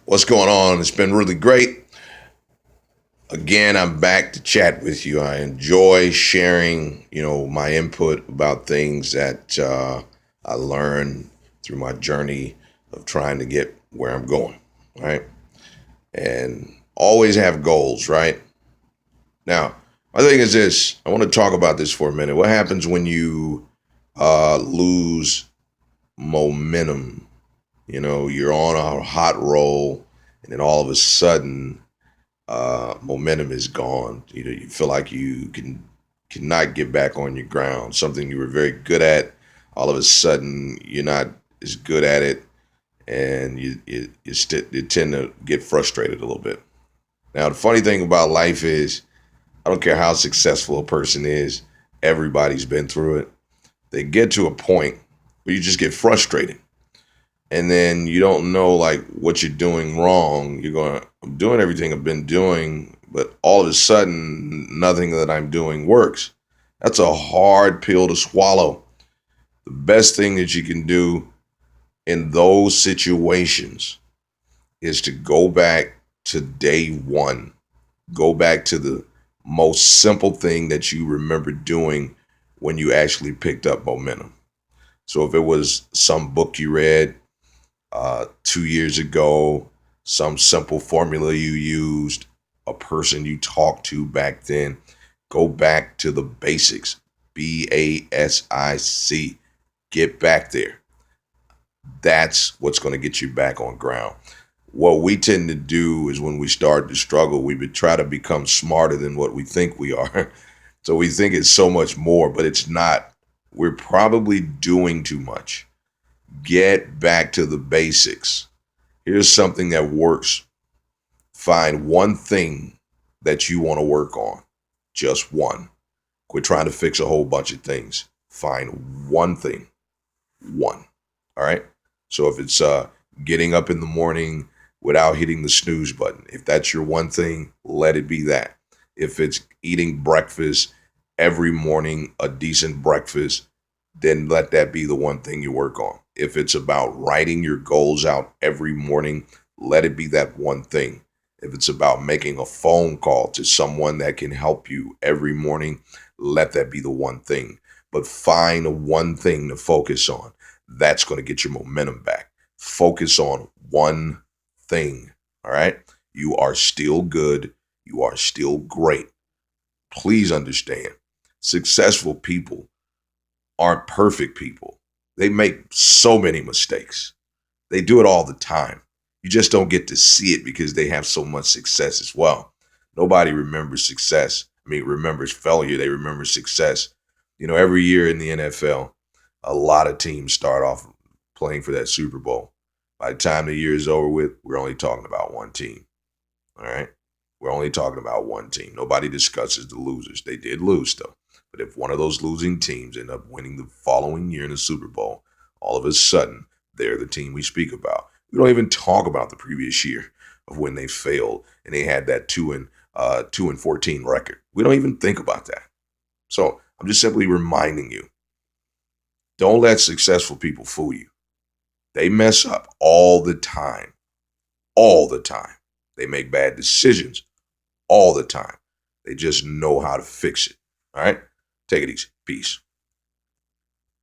What's going on? It's been really great. Again, I'm back to chat with you. I enjoy sharing, my input about things that I learned through my journey of trying to get where I'm going, right? And always have goals, right? Now, my thing is this. I want to talk about this for a minute. What happens when you lose momentum? You're on a hot roll, and then all of a sudden momentum is gone. You feel like you cannot get back on your ground. Something you were very good at, all of a sudden you're not as good at it, and you tend to get frustrated a little bit. Now, the funny thing about life is, I don't care how successful a person is, everybody's been through it. They get to a point where you just get frustrated, and then you don't know like what you're doing wrong. You're going, I'm doing everything I've been doing, but all of a sudden nothing that I'm doing works. That's a hard pill to swallow. The best thing that you can do in those situations is to go back to day one. Go back to the most simple thing that you remember doing when you actually picked up momentum. So if it was some book you read 2 years ago, some simple formula you used, a person you talked to back then, go back to the basics. BASIC. Get back there. That's what's going to get you back on ground. What we tend to do is when we start to struggle, we would try to become smarter than what we think we are. So we think it's so much more, but it's not. We're probably doing too much. Get back to the basics. Here's something that works. Find one thing that you want to work on. Just one. Quit trying to fix a whole bunch of things. Find one thing. One. All right? So if it's getting up in the morning without hitting the snooze button, if that's your one thing, let it be that. If it's eating breakfast every morning, a decent breakfast, then let that be the one thing you work on. If it's about writing your goals out every morning, let it be that one thing. If it's about making a phone call to someone that can help you every morning, let that be the one thing. But find one thing to focus on. That's going to get your momentum back. Focus on one thing. All right. You are still good. You are still great. Please understand, successful people aren't perfect people. They make so many mistakes. They do it all the time. You just don't get to see it because they have so much success as well. Nobody remembers success. Remembers failure. They remember success. Every year in the NFL, a lot of teams start off playing for that Super Bowl. By the time the year is over with, we're only talking about one team. All right? We're only talking about one team. Nobody discusses the losers. They did lose, though. But if one of those losing teams end up winning the following year in the Super Bowl, all of a sudden, they're the team we speak about. We don't even talk about the previous year of when they failed and they had that 2-14 record. We don't even think about that. So I'm just simply reminding you, don't let successful people fool you. They mess up all the time. All the time. They make bad decisions all the time. They just know how to fix it. All right? Take it easy. Peace.